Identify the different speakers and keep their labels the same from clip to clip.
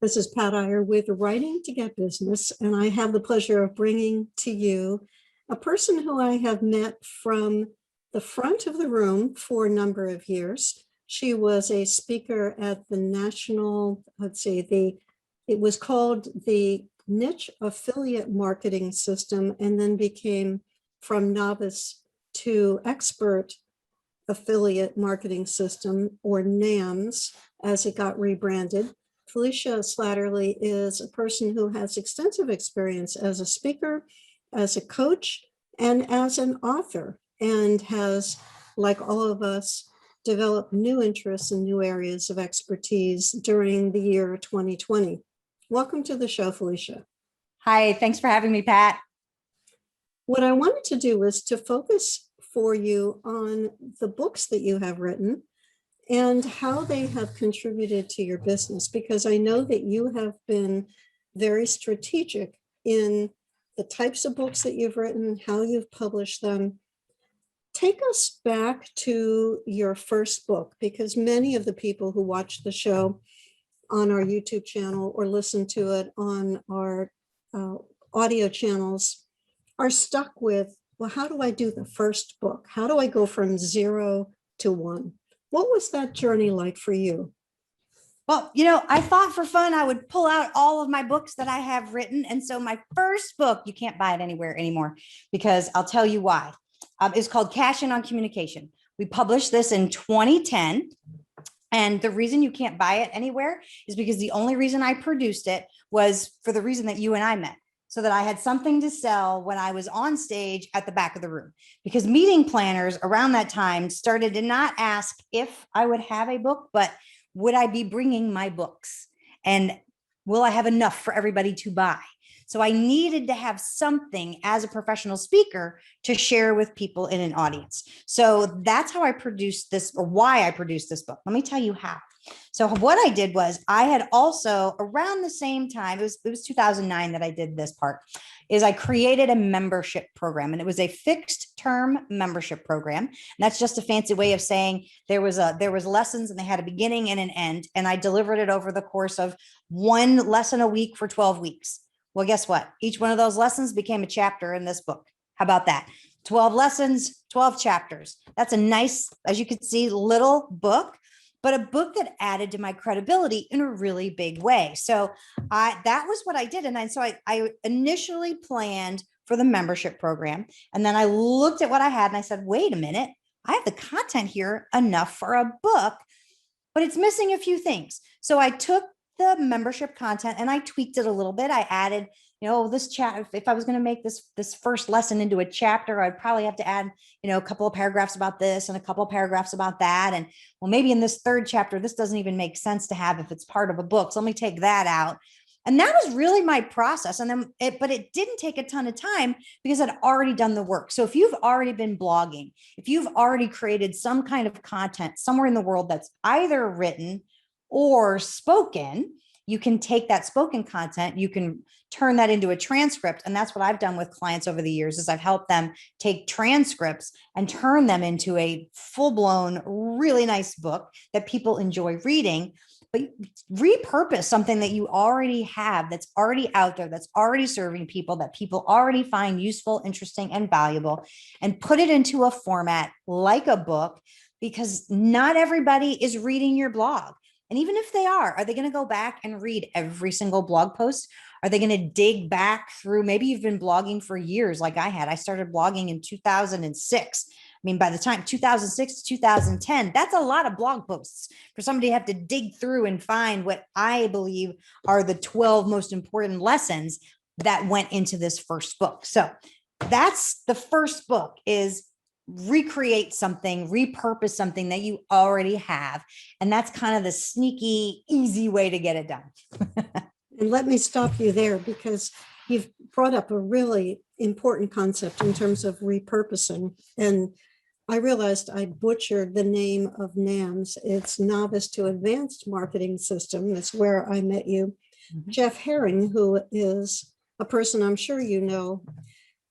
Speaker 1: This is Pat Iyer with Writing to Get Business, and I have the pleasure of bringing to you a person who I have met from the front of the room for a number of years. She was a speaker at the national, it was called the Niche Affiliate Marketing System, and then became from novice to expert affiliate marketing system, or NAMS, as it got rebranded. Felicia Slattery is a person who has extensive experience as a speaker, as a coach, and as an author, and has, like all of us, developed new interests and new areas of expertise during the year 2020. Welcome to the show, Felicia.
Speaker 2: Hi, thanks for having me, Pat.
Speaker 1: What I wanted to do was to focus for you on the books that you have written and how they have contributed to your business, because I know that you have been very strategic in the types of books that you've written, how you've published them. Take us back to your first book, because many of the people who watch the show on our YouTube channel or listen to it on our audio channels are stuck with, well, how do I do the first book? How do I go from 0 to 1? What was that journey like for you?
Speaker 2: Well, I thought for fun, I would pull out all of my books that I have written. And so my first book, you can't buy it anywhere anymore, because I'll tell you why. It's called Cash In on Communication. We published this in 2010. And the reason you can't buy it anywhere is because the only reason I produced it was for the reason that you and I met, so that I had something to sell when I was on stage at the back of the room. Because meeting planners around that time started to not ask if I would have a book, but would I be bringing my books? And will I have enough for everybody to buy? So I needed to have something as a professional speaker to share with people in an audience. So that's how I produced this, or why I produced this book. Let me tell you how. So what I did was, I had also, around the same time, it was 2009 that I did this part, is I created a membership program, and it was a fixed term membership program. And that's just a fancy way of saying there was lessons, and they had a beginning and an end. And I delivered it over the course of one lesson a week for 12 weeks. Well, guess what? Each one of those lessons became a chapter in this book. How about that? 12 lessons, 12 chapters. That's a nice, as you can see, little book, but a book that added to my credibility in a really big way. So that was what I did. And so I initially planned for the membership program. And then I looked at what I had and I said, wait a minute, I have the content here enough for a book, but it's missing a few things. So I took the membership content and I tweaked it a little bit. I added, this chat. If I was going to make this first lesson into a chapter, I'd probably have to add, a couple of paragraphs about this and a couple of paragraphs about that. And well, maybe in this third chapter, this doesn't even make sense to have if it's part of a book. So let me take that out. And that was really my process. And then but it didn't take a ton of time because I'd already done the work. So if you've already been blogging, if you've already created some kind of content somewhere in the world that's either written or spoken, you can take that spoken content, you can turn that into a transcript. And that's what I've done with clients over the years, is I've helped them take transcripts and turn them into a full-blown, really nice book that people enjoy reading. But repurpose something that you already have, that's already out there, that's already serving people, that people already find useful, interesting, and valuable, and put it into a format like a book, because not everybody is reading your blog. And even if they are they going to go back and read every single blog post? Are they going to dig back through? Maybe you've been blogging for years like I had. I started blogging in 2006. I mean, by the time 2006 to 2010, that's a lot of blog posts for somebody to have to dig through and find what I believe are the 12 most important lessons that went into this first book. So that's the first book, is recreate something, repurpose something that you already have. And that's kind of the sneaky, easy way to get it done.
Speaker 1: And let me stop you there, because you've brought up a really important concept in terms of repurposing. And I realized I butchered the name of NAMS. It's Novice to Advanced Marketing System. That's where I met you. Mm-hmm. Jeff Herring, who is a person I'm sure you know,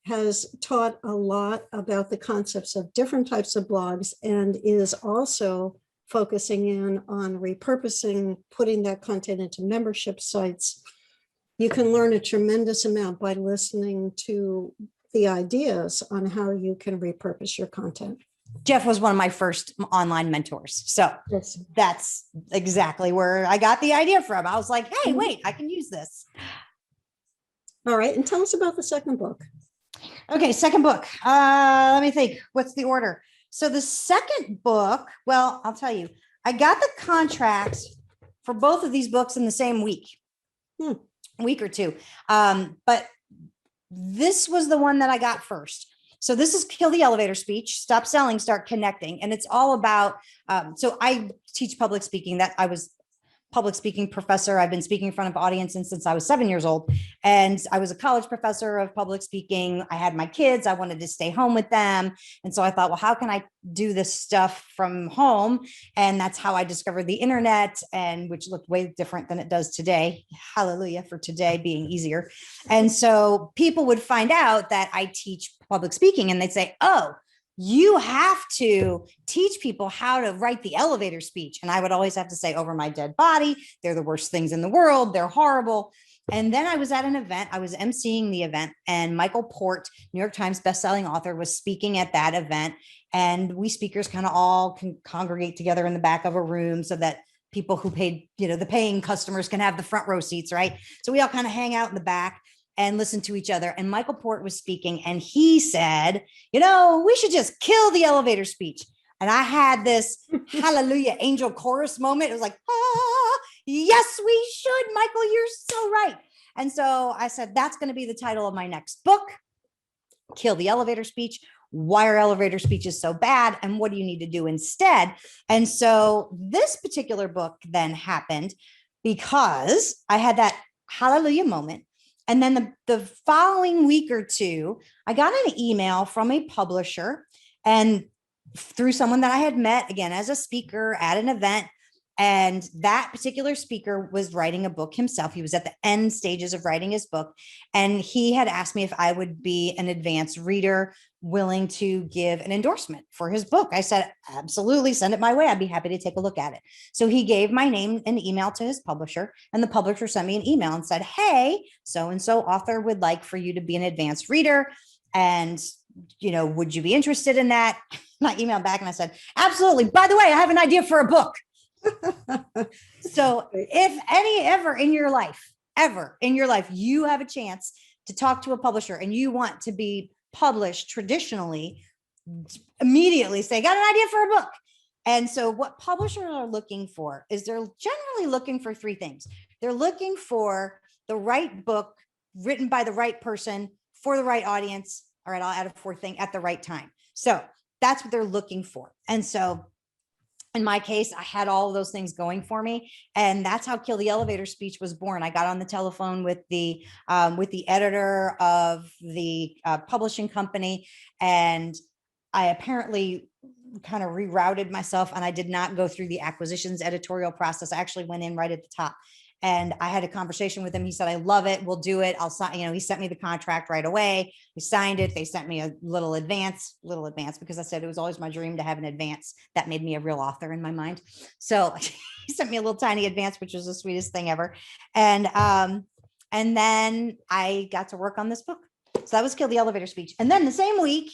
Speaker 1: has taught a lot about the concepts of different types of blogs, and is also focusing in on repurposing, putting that content into membership sites. You can learn a tremendous amount by listening to the ideas on how you can repurpose your content.
Speaker 2: Jeff was one of my first online mentors. So
Speaker 1: Yes.
Speaker 2: that's exactly where I got the idea from. I was like, hey, wait, I can use this.
Speaker 1: All right. And tell us about the second book.
Speaker 2: Okay, second book. Let me think. What's the order? So the second book, well, I'll tell you, I got the contracts for both of these books in the same week, week or two. But this was the one that I got first. So this is Kill the Elevator Speech, Stop Selling, Start Connecting. And it's all about, so I teach public speaking. That I was public speaking professor. I've been speaking in front of audiences since I was 7 years old. And I was a college professor of public speaking. I had my kids. I wanted to stay home with them. And so I thought, well, how can I do this stuff from home? And that's how I discovered the internet, and which looked way different than it does today. Hallelujah for today being easier. And so people would find out that I teach public speaking, and they'd say, oh, you have to teach people how to write the elevator speech. And I would always have to say, over my dead body, they're the worst things in the world. They're horrible. And then I was at an event, I was emceeing the event, and Michael Port, New York Times bestselling author, was speaking at that event. And we speakers kind of all can congregate together in the back of a room so that people who paid, the paying customers can have the front row seats, right? So we all kind of hang out in the back and listen to each other. And Michael Port was speaking, and he said, we should just kill the elevator speech. And I had this hallelujah angel chorus moment. It was like, yes, we should, Michael, you're so right. And so I said, that's going to be the title of my next book, Kill the Elevator Speech. Why are elevator speeches so bad? And what do you need to do instead? And so this particular book then happened because I had that hallelujah moment. And then the following week or two, I got an email from a publisher, and through someone that I had met, again, as a speaker at an event. And that particular speaker was writing a book himself. He was at the end stages of writing his book. And he had asked me if I would be an advanced reader willing to give an endorsement for his book. I said, absolutely, send it my way. I'd be happy to take a look at it. So he gave my name and email to his publisher, and the publisher sent me an email and said, hey, so-and-so author would like for you to be an advanced reader. And, would you be interested in that? And I emailed back and I said, absolutely. By the way, I have an idea for a book. So if ever in your life, you have a chance to talk to a publisher and you want to be published traditionally, immediately say, got an idea for a book. And so what publishers are looking for is they're generally looking for three things. They're looking for the right book written by the right person for the right audience. All right, I'll add a fourth thing, at the right time. So that's what they're looking for. And so in my case, I had all of those things going for me, and that's how Kill the Elevator Speech was born. I got on the telephone with the editor of the publishing company, and I apparently kind of rerouted myself, and I did not go through the acquisitions editorial process. I actually went in right at the top, and I had a conversation with him. He said, I love it. We'll do it. I'll sign, he sent me the contract right away. We signed it. They sent me a little advance, because I said it was always my dream to have an advance. That made me a real author in my mind. So he sent me a little tiny advance, which was the sweetest thing ever. And then I got to work on this book. So that was Kill the Elevator Speech. And then the same week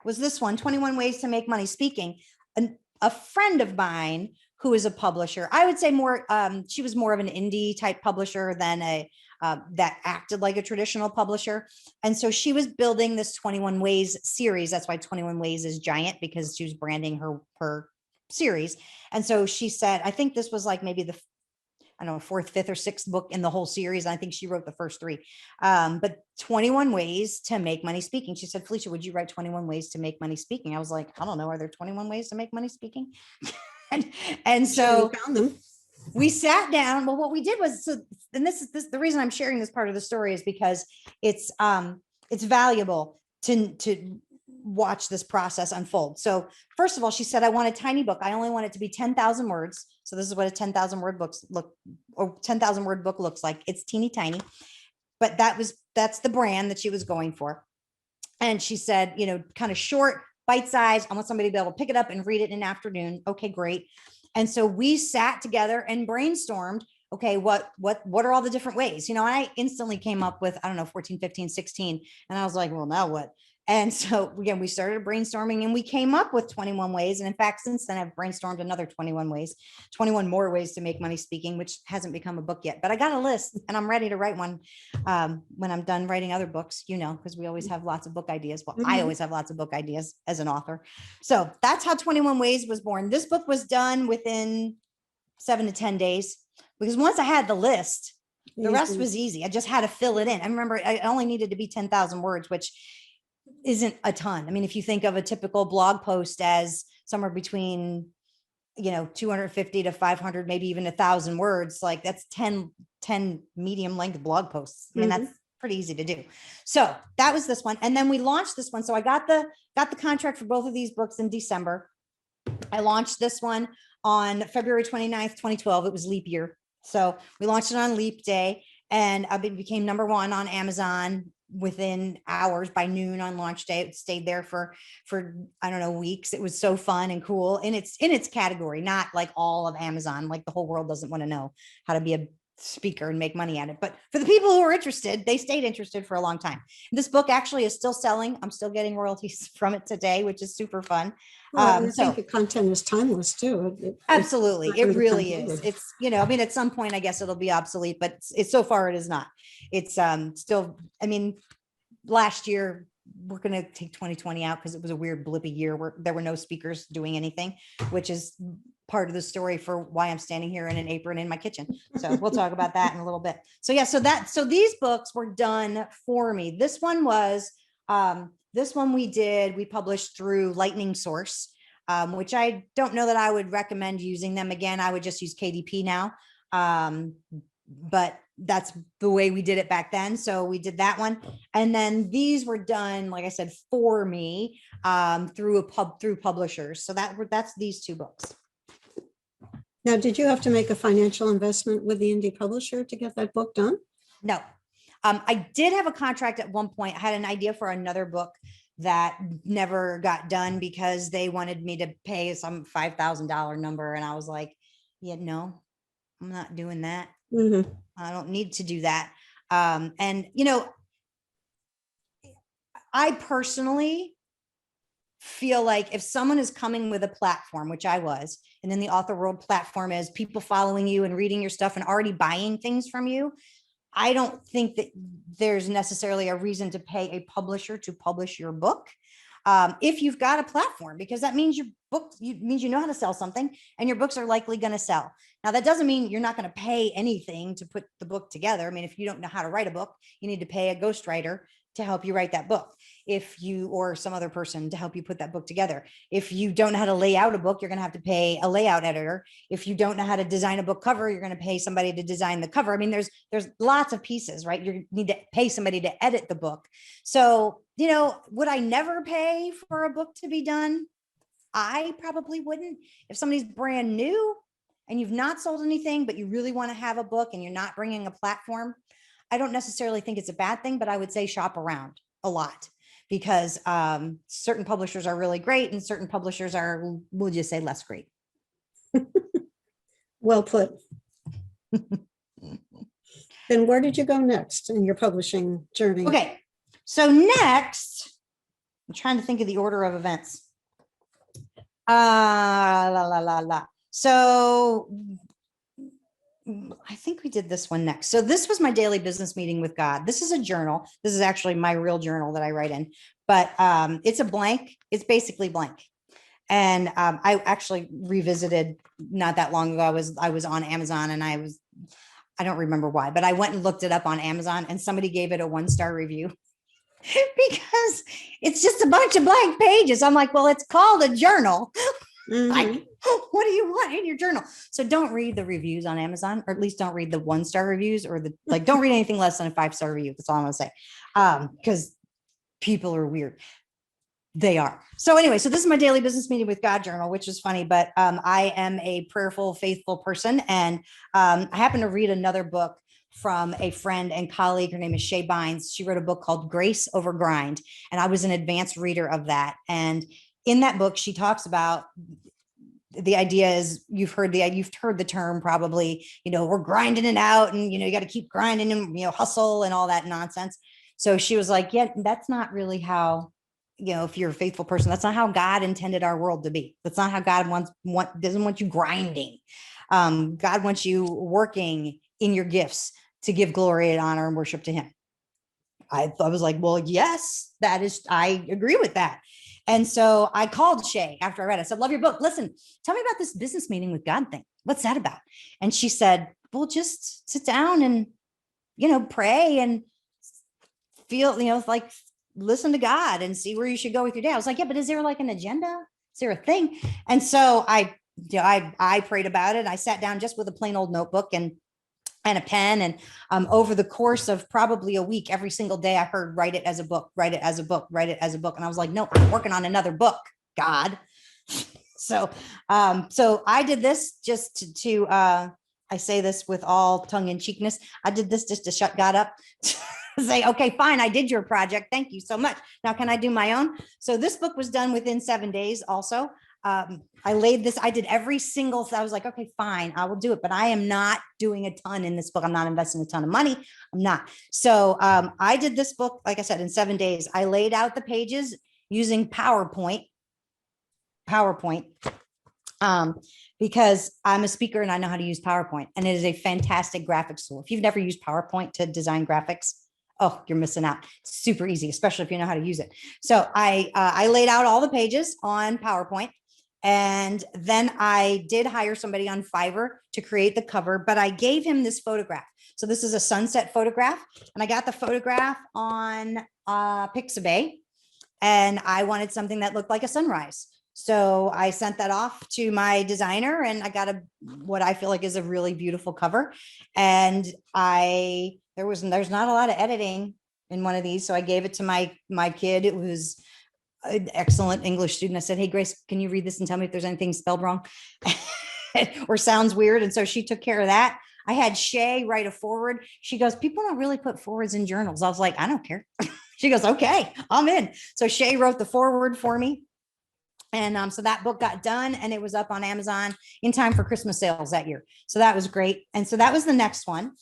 Speaker 2: was this one, 21 Ways to Make Money Speaking. And a friend of mine who is a publisher, I would say more, she was more of an indie type publisher than that acted like a traditional publisher. And so she was building this 21 Ways series. That's why 21 Ways is giant, because she was branding her series. And so she said, I think this was like maybe the, fourth, fifth, or sixth book in the whole series. And I think she wrote the first three, but 21 Ways to Make Money Speaking. She said, Felicia, would you write 21 Ways to Make Money Speaking? I was like, I don't know. Are there 21 ways to make money speaking? and so
Speaker 1: we found them.
Speaker 2: We sat down. Well, what we did was, and this is the reason I'm sharing this part of the story is because it's valuable to watch this process unfold. So first of all, she said, I want a tiny book. I only want it to be 10,000 words. So this is what a 10,000 word or 10,000 word book looks like. It's teeny tiny, but that's the brand that she was going for. And she said, kind of short, bite size. I want somebody to be able to pick it up and read it in an afternoon. Okay, great. And so we sat together and brainstormed, okay, what are all the different ways, and I instantly came up with, I don't know, 14, 15, 16. And I was like, well, now what? And so again, we started brainstorming and we came up with 21 ways. And in fact, since then I've brainstormed another 21 ways, 21 more ways to make money speaking, which hasn't become a book yet, but I got a list and I'm ready to write one when I'm done writing other books, because we always have lots of book ideas. Well, I always have lots of book ideas as an author. So that's how 21 Ways was born. This book was done within 7 to 10 days because once I had the list, the rest was easy. I just had to fill it in. I remember I only needed to be 10,000 words, which isn't a ton. I mean, if you think of a typical blog post as somewhere between, 250 to 500, maybe even 1,000 words, like that's 10 medium length blog posts. I mean, that's pretty easy to do. So that was this one. And then we launched this one. So I got the contract for both of these books in December. I launched this one on February 29th, 2012. It was leap year. So we launched it on leap day and it became #1 on Amazon within hours. By noon on launch day. It stayed there for I don't know, weeks. It was so fun and cool. And it's in its category, not like all of Amazon. Like the whole world doesn't want to know how to be a speaker and make money at it. But for the people who are interested, they stayed interested for a long time. This book actually is still selling. I'm still getting royalties from it today, which is super fun.
Speaker 1: Well, I think the content is timeless too.
Speaker 2: Absolutely. It really is. It's, I mean, at some point, I guess it'll be obsolete, but it's so far it is not. It's still, I mean, last year, we're going to take 2020 out because it was a weird blippy year where there were no speakers doing anything, which is part of the story for why I'm standing here in an apron in my kitchen. So we'll talk about that in a little bit. So yeah, so these books were done for me. This one we published through Lightning Source, which I don't know that I would recommend using them again. I would just use KDP now. But that's the way we did it back then. So we did that one. And then these were done, like I said, for me, through publishers. So that's these two books.
Speaker 1: Now, did you have to make a financial investment with the indie publisher to get that book done?
Speaker 2: No. I did have a contract at one point. I had an idea for another book that never got done because they wanted me to pay some $5,000 number. And I was like, yeah, no, I'm not doing that. I don't need to do that. And, I personally feel like if someone is coming with a platform, which I was, and then the author world platform is people following you and reading your stuff and already buying things from you, I don't think that there's necessarily a reason to pay a publisher to publish your book. If you've got a platform, because that means your book means you know how to sell something and your books are likely going to sell. Now, that doesn't mean you're not going to pay anything to put the book together. I mean, if you don't know how to write a book, you need to pay a ghostwriter to help you write that book. Or some other person to help you put that book together. If you don't know how to lay out a book, you're going to have to pay a layout editor. If you don't know how to design a book cover, you're going to pay somebody to design the cover. I mean, there's lots of pieces, right? You need to pay somebody to edit the book. So, would I never pay for a book to be done? I probably wouldn't. If somebody's brand new and you've not sold anything, but you really want to have a book and you're not bringing a platform, I don't necessarily think it's a bad thing, but I would say shop around a lot because certain publishers are really great and certain publishers are, we'll just say, less great.
Speaker 1: Well put. Then where did you go next in your publishing journey?
Speaker 2: Okay, so next, I'm trying to think of the order of events. So I think we did this one next. So this was my daily business meeting with God. This is a journal. This is actually my real journal that I write in, but it's a blank. It's basically blank. And I actually revisited not that long ago. I was on Amazon and I don't remember why, but I went and looked it up on Amazon and somebody gave it a 1-star review because it's just a bunch of blank pages. I'm like, well, it's called a journal. Like, what do you want in your journal? So don't read the reviews on Amazon, or at least don't read the 1-star reviews or don't read anything less than a 5-star review. That's all I'm gonna say. Because people are weird. They are. So anyway, so this is my daily business meeting with God journal, which is funny, but I am a prayerful, faithful person. And I happen to read another book from a friend and colleague. Her name is Shay Bynes. She wrote a book called Grace Over Grind. And I was an advanced reader of that. And in that book, she talks about the idea is you've heard the term probably, we're grinding it out and, you got to keep grinding and, hustle and all that nonsense. So she was like, yeah, that's not really how, if you're a faithful person, that's not how God intended our world to be. That's not how God doesn't want you grinding. God wants you working in your gifts to give glory and honor and worship to him. I was like, well, yes, I agree with that. And so I called Shay after I read it. I said, love your book. Listen, tell me about this business meeting with God thing. What's that about? And she said, well, just sit down and, pray and feel, like listen to God and see where you should go with your day. I was like, yeah, but is there like an agenda? Is there a thing? And so I prayed about it. I sat down just with a plain old notebook and a pen. And over the course of probably a week, every single day, I heard, write it as a book, write it as a book, write it as a book. And I was like, no, I'm working on another book, God. So I did this just to I say this with all tongue in cheekness. I did this just to shut God up. Say, okay, fine. I did your project. Thank you so much. Now, can I do my own? So this book was done within 7 days also. I did every single, I was like, okay, fine, I will do it, but I am not doing a ton in this book. I'm not investing a ton of money. I'm not. So I did this book, like I said, in 7 days. I laid out the pages using PowerPoint, because I'm a speaker and I know how to use PowerPoint, and it is a fantastic graphics tool. If you've never used PowerPoint to design graphics, oh, you're missing out. It's super easy, especially if you know how to use it. So I laid out all the pages on PowerPoint. And then I did hire somebody on Fiverr to create the cover, but I gave him this photograph. So this is a sunset photograph, and I got the photograph on Pixabay, and I wanted something that looked like a sunrise. So I sent that off to my designer, and I got what I feel like is a really beautiful cover. And there's not a lot of editing in one of these. So I gave it to my kid. It was an excellent English student. I said, hey, Grace, can you read this and tell me if there's anything spelled wrong or sounds weird? And so she took care of that. I had Shay write a foreword. She goes, people don't really put forewords in journals. I was like, I don't care. She goes, okay, I'm in. So Shay wrote the foreword for me. And so that book got done, and it was up on Amazon in time for Christmas sales that year. So that was great. And so that was the next one.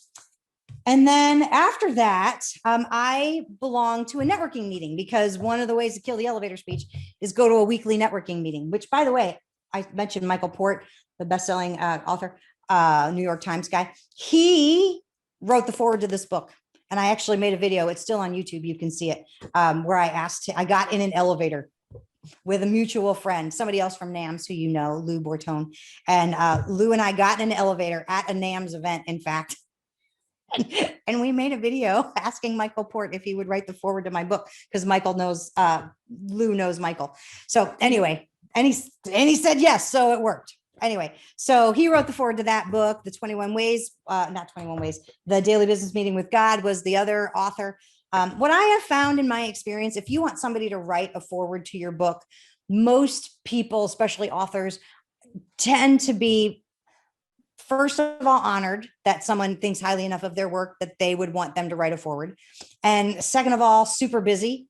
Speaker 2: And then after that, I belong to a networking meeting, because one of the ways to kill the elevator speech is go to a weekly networking meeting, which, by the way, I mentioned Michael Port, the best-selling author, New York Times guy. He wrote the foreword to this book. And I actually made a video. It's still on YouTube. You can see it, where I got in an elevator with a mutual friend, somebody else from NAMS who Lou Bortone. And Lou and I got in an elevator at a NAMS event, in fact. And we made a video asking Michael Port if he would write the foreword to my book, because Lou knows Michael. So anyway, and he said yes, so it worked. Anyway, so he wrote the foreword to that book. The 21 Ways, not 21 Ways, The Daily Business Meeting with God was the other author. What I have found in my experience, if you want somebody to write a foreword to your book, most people, especially authors, tend to be, first of all, honored that someone thinks highly enough of their work that they would want them to write a foreword. And second of all, super busy.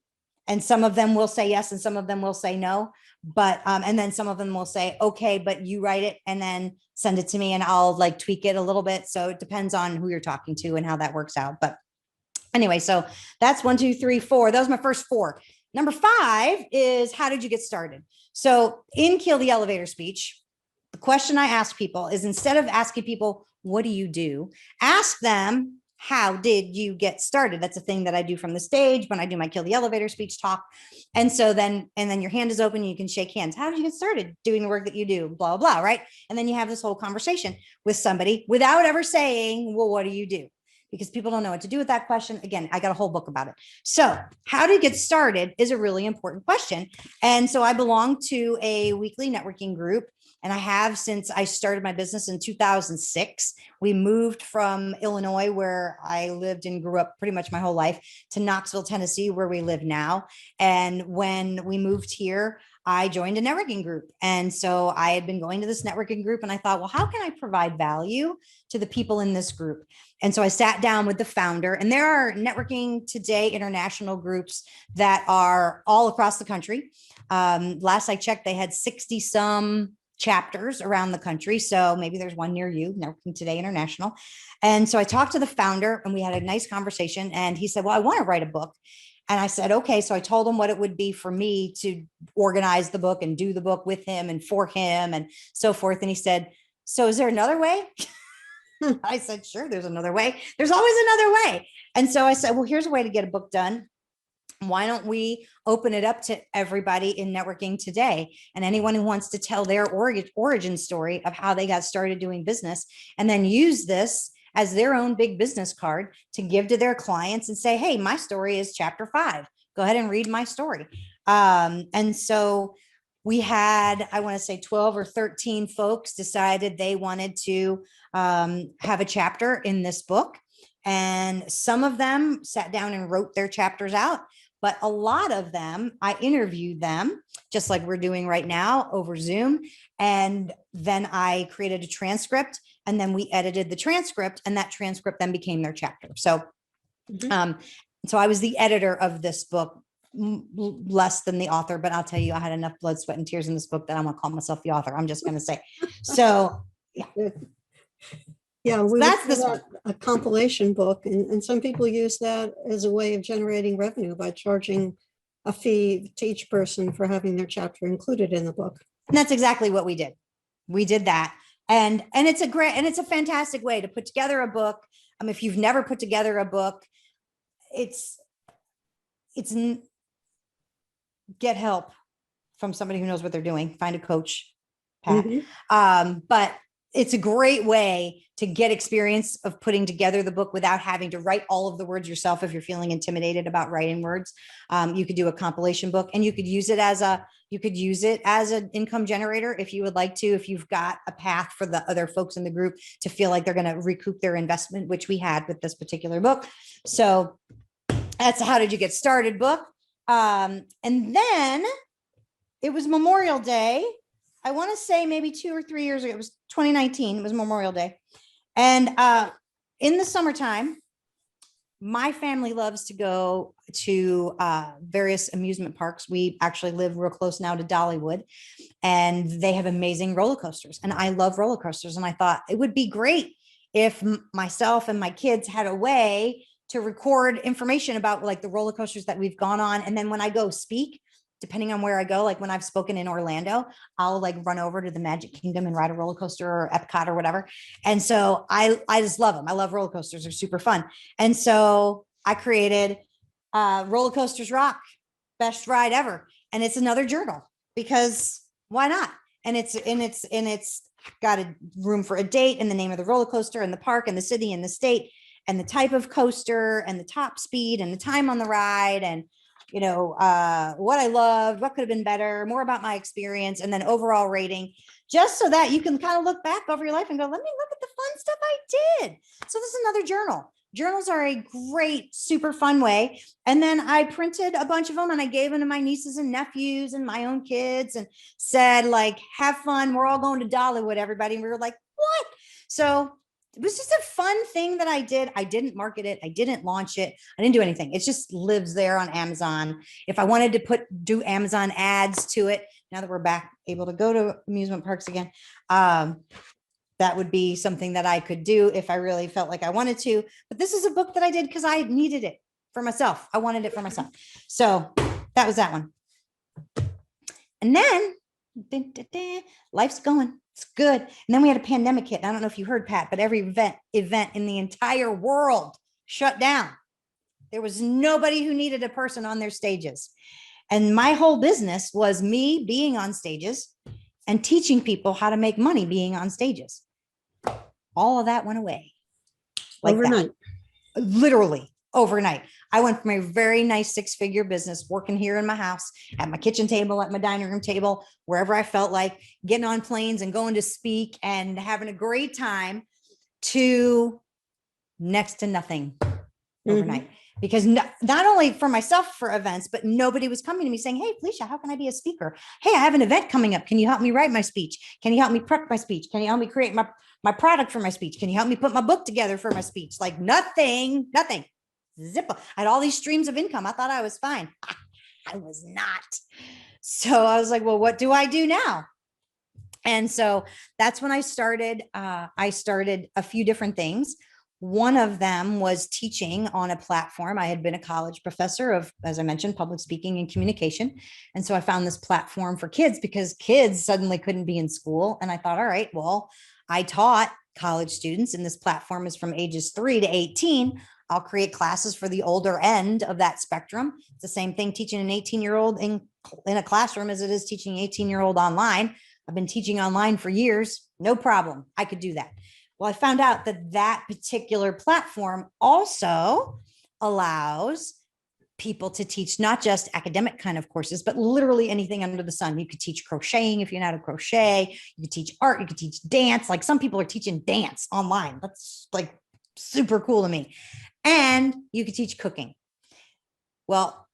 Speaker 2: And some of them will say yes, and some of them will say no. But, and then some of them will say, okay, but you write it and then send it to me and I'll like tweak it a little bit. So it depends on who you're talking to and how that works out. But anyway, so that's 1, 2, 3, 4. That was my first 4. Number 5 is, how did you get started? So in Kill the Elevator Speech, the question I ask people is, instead of asking people, what do you do? Ask them, how did you get started? That's a thing that I do from the stage when I do my Kill the Elevator Speech talk. And so then your hand is open, you can shake hands. How did you get started doing the work that you do? Blah, blah, blah, right? And then you have this whole conversation with somebody without ever saying, well, what do you do? Because people don't know what to do with that question. Again, I got a whole book about it. So how to get started is a really important question. And so I belong to a weekly networking group, and I have since I started my business in 2006. We moved from Illinois, where I lived and grew up pretty much my whole life, to Knoxville, Tennessee, where we live now. And when we moved here, I joined a networking group. And so I had been going to this networking group, and I thought, well, how can I provide value to the people in this group? And so I sat down with the founder, and there are Networking Today international groups that are all across the country. Last I checked, they had 60 some chapters around the country. So maybe there's one near you, Networking Today International. And so I talked to the founder and we had a nice conversation. And he said, well, I want to write a book. And I said, okay. So I told him what it would be for me to organize the book and do the book with him and for him and so forth. And he said, so is there another way? I said, sure, there's another way. There's always another way. And so I said, well, here's a way to get a book done. Why don't we open it up to everybody in networking today and anyone who wants to tell their origin story of how they got started doing business, and then use this as their own big business card to give to their clients and say, hey, my story is chapter 5. Go ahead and read my story. And so we had, I want to say 12 or 13 folks decided they wanted to have a chapter in this book. And some of them sat down and wrote their chapters out. But a lot of them, I interviewed them, just like we're doing right now over Zoom. And then I created a transcript, and then we edited the transcript, and that transcript then became their chapter. So, so I was the editor of this book, less than the author, but I'll tell you, I had enough blood, sweat, and tears in this book that I'm going to call myself the author. I'm just going to say. So, yeah.
Speaker 1: Yeah,
Speaker 2: So that's this one.
Speaker 1: A compilation book, and some people use that as a way of generating revenue by charging a fee to each person for having their chapter included in the book.
Speaker 2: And that's exactly what we did. We did that. And it's a great, and it's a fantastic way to put together a book. If you've never put together a book, it's get help from somebody who knows what they're doing. Find a coach, Pat. But it's a great way to get experience of putting together the book without having to write all of the words yourself. If you're feeling intimidated about writing words, you could do a compilation book, and you could use it as an income generator if you would like to, if you've got a path for the other folks in the group to feel like they're going to recoup their investment, which we had with this particular book. So that's a How Did You Get Started book. And then it was Memorial Day. I want to say maybe 2 or 3 years ago. It was 2019. It was Memorial Day. And in the summertime, my family loves to go to various amusement parks. We actually live real close now to Dollywood, and they have amazing roller coasters. And I love roller coasters. And I thought it would be great if myself and my kids had a way to record information about like the roller coasters that we've gone on. And then when I go speak, depending on where I go, like when I've spoken in Orlando, I'll like run over to the Magic Kingdom and ride a roller coaster or Epcot or whatever. And so I just love them. I love roller coasters. They're super fun. And so I created Roller Coasters Rock, best ride ever. And it's another journal because why not? And it's got a room for a date and the name of the roller coaster and the park and the city and the state and the type of coaster and the top speed and the time on the ride and what I loved, what could have been better, more about my experience, and then overall rating, just so that you can kind of look back over your life and go, let me look at the fun stuff I did. So this is another journal. Journals are a great, super fun way. And then I printed a bunch of them and I gave them to my nieces and nephews and my own kids and said, like, have fun. We're all going to Dollywood, everybody. And we were like, what? So it was just a fun thing that I did. I didn't market it. I didn't launch it. I didn't do anything. It just lives there on Amazon. If I wanted to do Amazon ads to it, now that we're back able to go to amusement parks again, that would be something that I could do if I really felt like I wanted to. But this is a book that I did because I needed it for myself. I wanted it for myself. So that was that one. And then life's going. It's good. And then we had a pandemic hit. I don't know if you heard, Pat, but every event in the entire world shut down. There was nobody who needed a person on their stages. And my whole business was me being on stages and teaching people how to make money being on stages. All of that went away. Like overnight. That. Literally overnight. I went from a very nice 6-figure business working here in my house, at my kitchen table, at my dining room table, wherever I felt like, getting on planes and going to speak and having a great time, to next to nothing overnight. Because not only for myself for events, but nobody was coming to me saying, hey, Felicia, how can I be a speaker? Hey, I have an event coming up. Can you help me write my speech? Can you help me prep my speech? Can you help me create my product for my speech? Can you help me put my book together for my speech? Like nothing. Zip. I had all these streams of income. I thought I was fine. I was not. So I was like, well, what do I do now? And so that's when I started. I started a few different things. One of them was teaching on a platform. I had been a college professor of, as I mentioned, public speaking and communication. And so I found this platform for kids because kids suddenly couldn't be in school. And I thought, all right, well, I taught college students, and this platform is from ages 3 to 18. I'll create classes for the older end of that spectrum. It's the same thing teaching an 18-year-old in a classroom as it is teaching an 18-year-old online. I've been teaching online for years. No problem. I could do that. Well, I found out that that particular platform also allows people to teach not just academic kind of courses, but literally anything under the sun. You could teach crocheting if you know how to crochet. You could teach art. You could teach dance. Like some people are teaching dance online. That's like super cool to me. And you could teach cooking. Well,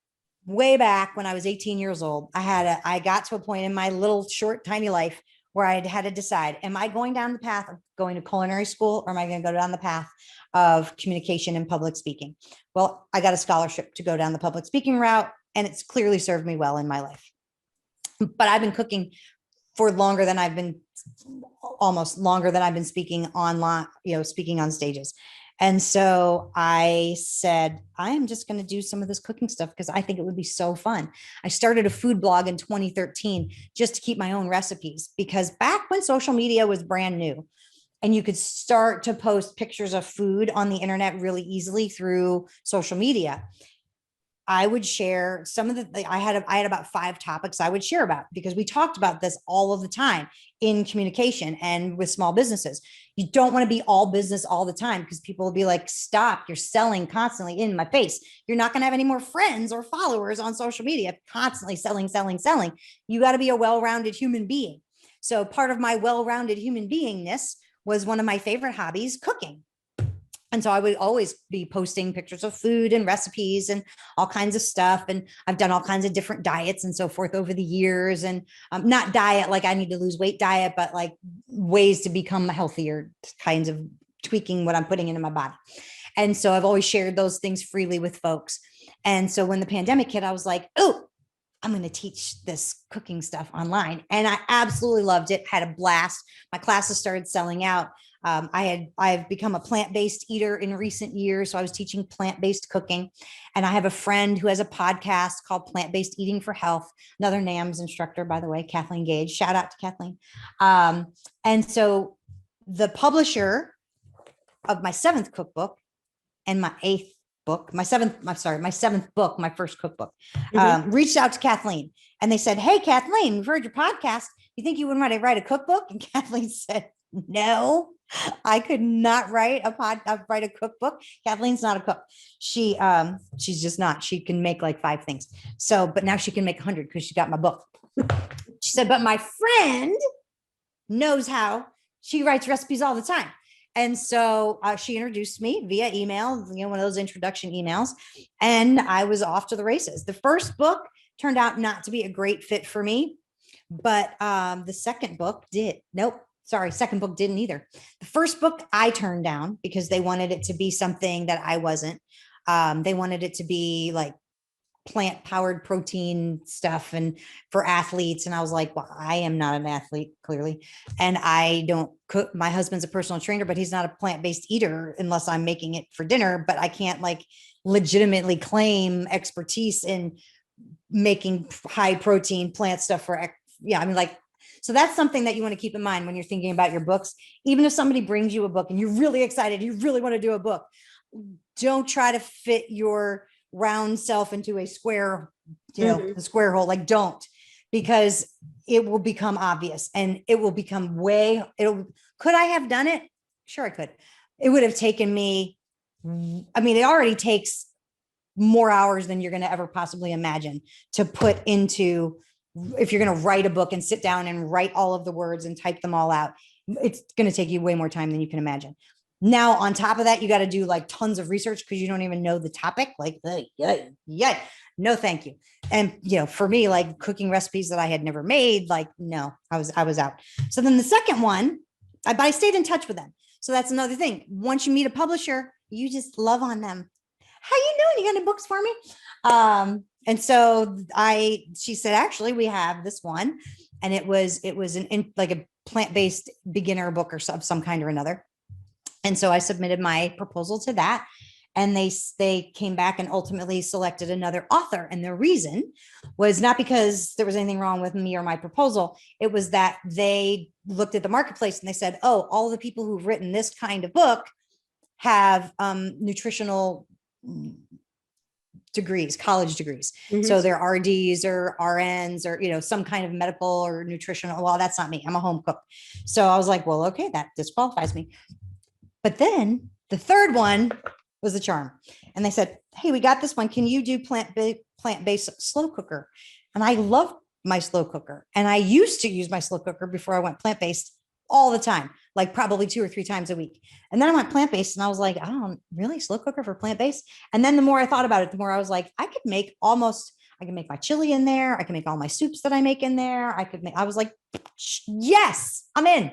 Speaker 2: way back when I was 18 years old, I got to a point in my little short, tiny life where I had to decide, am I going down the path of going to culinary school, or am I going to go down the path of communication and public speaking? Well, I got a scholarship to go down the public speaking route, and it's clearly served me well in my life. But I've been cooking for longer than I've been, almost longer than I've been speaking online, speaking on stages. And so I said, I am just going to do some of this cooking stuff because I think it would be so fun. I started a food blog in 2013 just to keep my own recipes, because back when social media was brand new and you could start to post pictures of food on the internet really easily through social media, I would share some of I had about 5 topics I would share about, because we talked about this all of the time in communication and with small businesses. You don't want to be all business all the time, because people will be like, stop, you're selling constantly in my face. You're not going to have any more friends or followers on social media, constantly selling. You got to be a well-rounded human being. So part of my well-rounded human beingness was one of my favorite hobbies, cooking. And so I would always be posting pictures of food and recipes and all kinds of stuff. And I've done all kinds of different diets and so forth over the years. And not diet, like I need to lose weight diet, but like ways to become healthier, kinds of tweaking what I'm putting into my body. And so I've always shared those things freely with folks. And so when the pandemic hit, I was like, oh, I'm going to teach this cooking stuff online. And I absolutely loved it. Had a blast. My classes started selling out. I've become a plant-based eater in recent years. So I was teaching plant-based cooking, and I have a friend who has a podcast called Plant-Based Eating for Health, another NAMS instructor, by the way, Kathleen Gage, shout out to Kathleen. And so the publisher of my 7th cookbook and my 8th book, my seventh book, my first cookbook, reached out to Kathleen, and they said, hey, Kathleen, we've heard your podcast. You think you would want to write a cookbook? And Kathleen said, no, I could not write a cookbook. Kathleen's not a cook. She's just not. She can make like 5 things. So, but now she can make 100 because she got my book. She said, but my friend knows how. She writes recipes all the time. And so she introduced me via email, one of those introduction emails, and I was off to the races. The first book turned out not to be a great fit for me, but the second book did. Nope. Sorry, second book didn't either. The first book I turned down because they wanted it to be something that I wasn't. They wanted it to be like plant-powered protein stuff and for athletes. And I was like, well, I am not an athlete, clearly. And I don't cook. My husband's a personal trainer, but he's not a plant-based eater unless I'm making it for dinner. But I can't like legitimately claim expertise in making high protein plant stuff for, so that's something that you want to keep in mind when you're thinking about your books. Even if somebody brings you a book and you're really excited, you really want to do a book, don't try to fit your round self into a square, a square hole. Like don't, because it will become obvious and it will become could I have done it? Sure, I could. It would have taken me, it already takes more hours than you're going to ever possibly imagine to put into, if you're going to write a book and sit down and write all of the words and type them all out, it's going to take you way more time than you can imagine. Now, on top of that, you got to do like tons of research because you don't even know the topic. Like, no, thank you. And, for me, like cooking recipes that I had never made, like, no, I was out. So then the second one, but I stayed in touch with them. So that's another thing. Once you meet a publisher, you just love on them. How you doing? You got any books for me? And so she said, actually, we have this one. And it was like a plant-based beginner book or of some kind or another. And so I submitted my proposal to that. And they came back and ultimately selected another author. And the reason was not because there was anything wrong with me or my proposal. It was that they looked at the marketplace and they said, oh, all the people who've written this kind of book have nutritional degrees, college degrees. So they're RDs or RNs or, you know, some kind of medical or nutritional. Well, that's not me. I'm a home cook. So I was like, well, okay, that disqualifies me. But then the third one was the charm. And they said, hey, we got this one. Can you do plant-based slow cooker? And I love my slow cooker. And I used to use my slow cooker before I went plant-based all the time, like probably 2 or 3 times a week. And then I went plant-based and I was like, I don't really slow cooker for plant-based. And then the more I thought about it, the more I was like, I can make my chili in there. I can make all my soups that I make in there. I was like, yes, I'm in.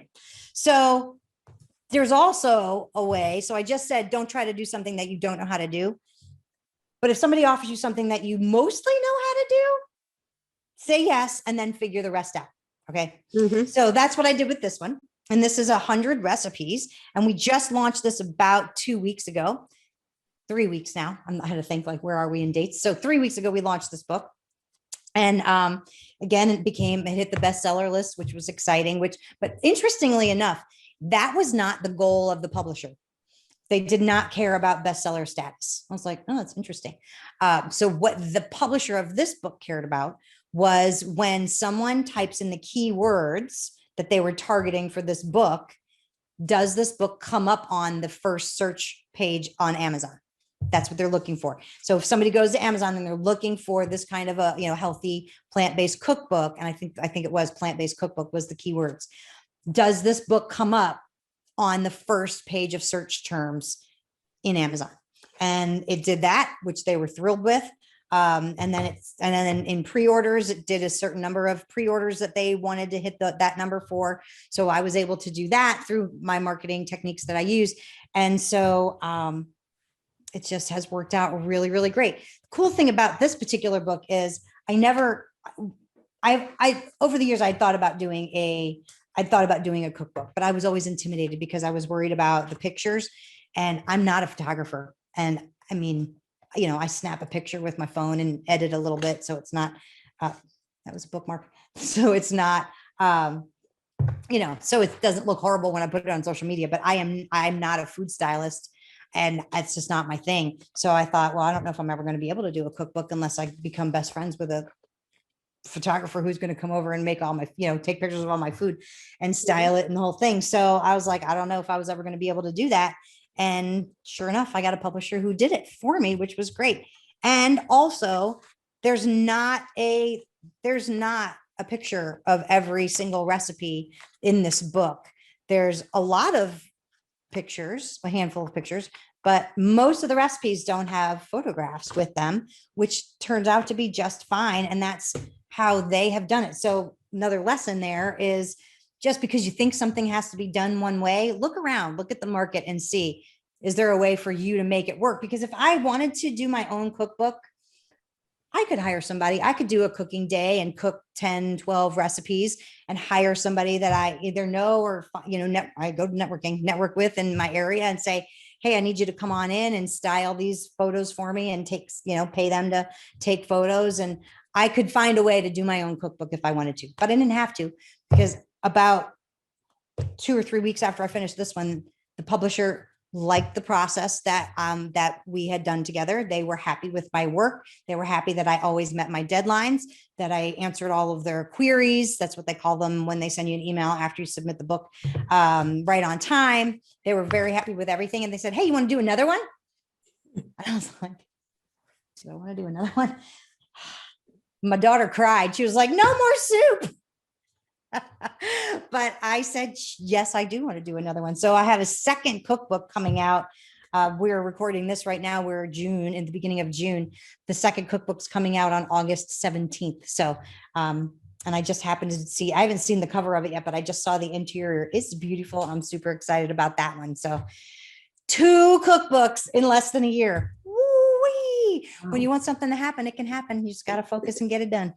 Speaker 2: So there's also a way. So I just said, don't try to do something that you don't know how to do. But if somebody offers you something that you mostly know how to do, say yes, and then figure the rest out. Okay. So that's what I did with this one. And this is 100 recipes. And we just launched this about 2 weeks ago, 3 weeks now. I had to think like, where are we in dates? So 3 weeks ago, we launched this book. And again, it hit the bestseller list, which was exciting, but interestingly enough, that was not the goal of the publisher. They did not care about bestseller status. I was like, oh, that's interesting. So what the publisher of this book cared about was when someone types in the keywords that they were targeting for this book, does this book come up on the first search page on Amazon? That's what they're looking for. So if somebody goes to Amazon and they're looking for this kind of a, healthy plant-based cookbook, and I think it was plant-based cookbook was the keywords. Does this book come up on the first page of search terms in Amazon? And it did that, which they were thrilled with. And then in pre-orders, it did a certain number of pre-orders that they wanted to hit that number for. So I was able to do that through my marketing techniques that I use. And so it just has worked out really, really great. The cool thing about this particular book is over the years, I thought about doing a cookbook, but I was always intimidated because I was worried about the pictures, and I'm not a photographer. And I mean, I snap a picture with my phone and edit a little bit. So it's not, that was a bookmark. So it's not, so it doesn't look horrible when I put it on social media, but I'm not a food stylist, and it's just not my thing. So I thought, well, I don't know if I'm ever going to be able to do a cookbook unless I become best friends with a photographer who's going to come over and make all my, take pictures of all my food and style it and the whole thing. So I was like, I don't know if I was ever going to be able to do that. And sure enough, I got a publisher who did it for me, which was great. And also there's not a picture of every single recipe in this book. There's a lot of pictures, a handful of pictures, but most of the recipes don't have photographs with them, which turns out to be just fine. And that's how they have done it. So another lesson there is, just because you think something has to be done one way, look around, look at the market and see, is there a way for you to make it work? Because if I wanted to do my own cookbook, I could hire somebody. I could do a cooking day and cook 10, 12 recipes and hire somebody that I either know or, I go to network with in my area and say, hey, I need you to come on in and style these photos for me and pay them to take photos. And I could find a way to do my own cookbook if I wanted to, but I didn't have to, because about 2 or 3 weeks after I finished this one, the publisher liked the process that we had done together. They were happy with my work. They were happy that I always met my deadlines, that I answered all of their queries. That's what they call them when they send you an email after you submit the book, right on time. They were very happy with everything. And they said, hey, you want to do another one? And I was like, do I want to do another one? My daughter cried. She was like, no more soup. But I said, yes, I do want to do another one. So I have a second cookbook coming out. We're recording this right now. We're in the beginning of June. The second cookbook's coming out on August 17th. So, and I just happened to see, I haven't seen the cover of it yet, but I just saw the interior. It's beautiful. I'm super excited about that one. So 2 cookbooks in less than a year. Woo-wee. When you want something to happen, it can happen. You just got to focus and get it done.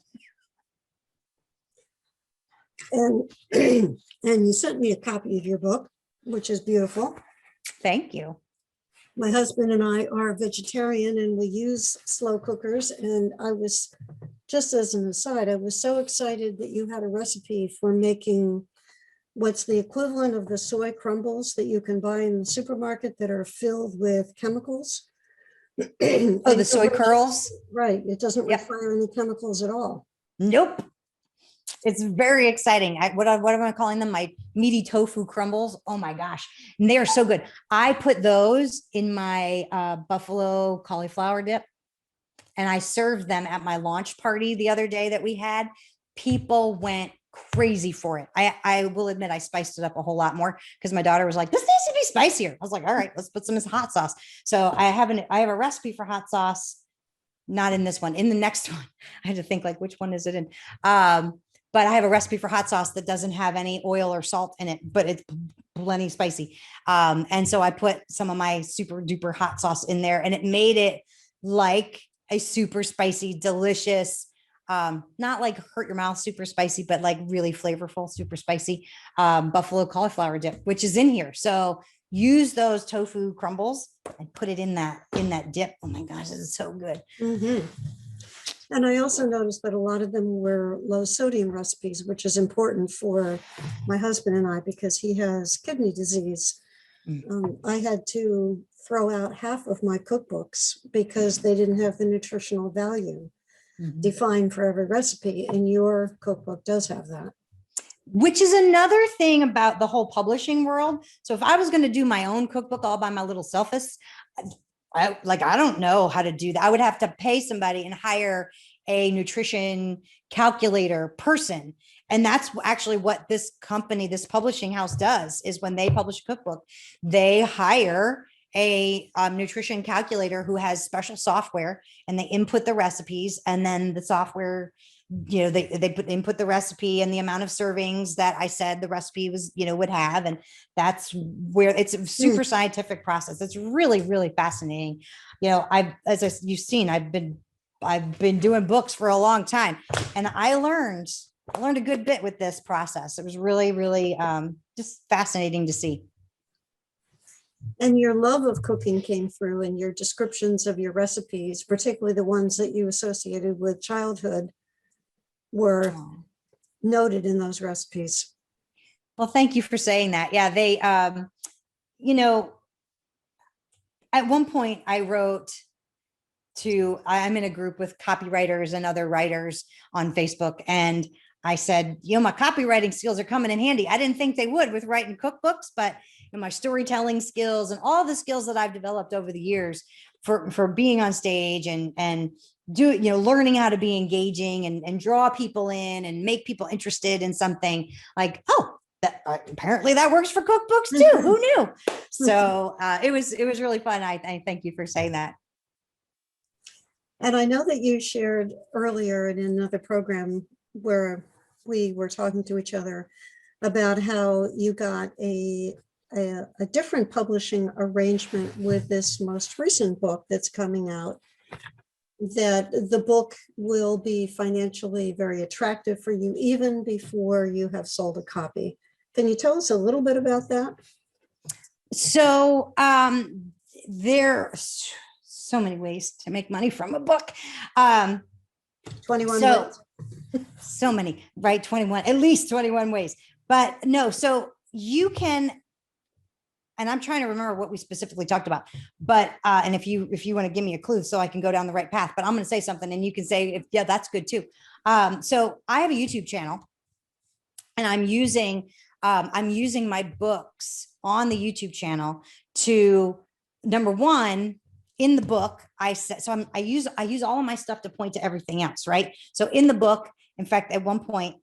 Speaker 1: And, and you sent me a copy of your book, which is beautiful.
Speaker 2: Thank you.
Speaker 1: My husband and I are vegetarian and we use slow cookers. And I was, just as an aside, I was so excited that you had a recipe for making what's the equivalent of the soy crumbles that you can buy in the supermarket that are filled with chemicals.
Speaker 2: Oh, the soy curls?
Speaker 1: Right. It doesn't
Speaker 2: Yep.
Speaker 1: require any chemicals at all.
Speaker 2: Nope. It's very exciting. What am I calling them? My meaty tofu crumbles. Oh my gosh. And they are so good. I put those in my buffalo cauliflower dip and I served them at my launch party the other day that we had. People went crazy for it. I will admit I spiced it up a whole lot more because my daughter was like, this needs to be spicier. I was like, all right, let's put some hot sauce. So I have a recipe for hot sauce. Not in this one, in the next one. I had to think like, which one is it in? But I have a recipe for hot sauce that doesn't have any oil or salt in it, but it's plenty spicy. And so I put some of my super duper hot sauce in there and it made it like a super spicy, delicious, not like hurt your mouth, super spicy, but like really flavorful, super spicy, buffalo cauliflower dip, which is in here. So use those tofu crumbles and put it in that dip. Oh my gosh, this is so good.
Speaker 1: Mm-hmm. And I also noticed that a lot of them were low sodium recipes, which is important for my husband and I because he has kidney disease. I had to throw out half of my cookbooks because they didn't have the nutritional value defined for every recipe. And your cookbook does have that.
Speaker 2: Which is another thing about the whole publishing world. So if I was going to do my own cookbook all by my little selfish, I don't know how to do that. I would have to pay somebody and hire a nutrition calculator person. And that's actually what this company, this publishing house does is when they publish a cookbook, they hire a nutrition calculator who has special software and they input the recipes and then the software, you know, they input the recipe and the amount of servings that I said the recipe was, you know, would have. And that's where it's a super scientific process. It's really, really fascinating. You know, you've seen, I've been doing books for a long time and I learned a good bit with this process. It was really, really just fascinating to see.
Speaker 1: And your love of cooking came through in your descriptions of your recipes, particularly the ones that you associated with childhood were noted in those recipes.
Speaker 2: Well, thank you for saying that. Yeah, they, you know, at one point I wrote I'm in a group with copywriters and other writers on Facebook. And I said, you know, my copywriting skills are coming in handy. I didn't think they would with writing cookbooks, but you know, my storytelling skills and all the skills that I've developed over the years for being on stage and do, you know, learning how to be engaging and draw people in and make people interested in something like, oh, that apparently that works for cookbooks too. Who knew? So it was really fun. I thank you for saying that.
Speaker 1: And I know that you shared earlier in another program where we were talking to each other about how you got a different publishing arrangement with this most recent book that's coming out, that the book will be financially very attractive for you even before you have sold a copy. Can you tell us a little bit about that?
Speaker 2: So there's so many ways to make money from a book.
Speaker 1: 21 ways.
Speaker 2: So many, right? 21, at least 21 ways. But no, so you can, and I'm trying to remember what we specifically talked about, but, and if you want to give me a clue so I can go down the right path, but I'm going to say something and you can say, yeah, that's good too. So I have a YouTube channel and I'm using my books on the YouTube channel to, number one, in the book, I use all of my stuff to point to everything else, right? So in the book, in fact, at one point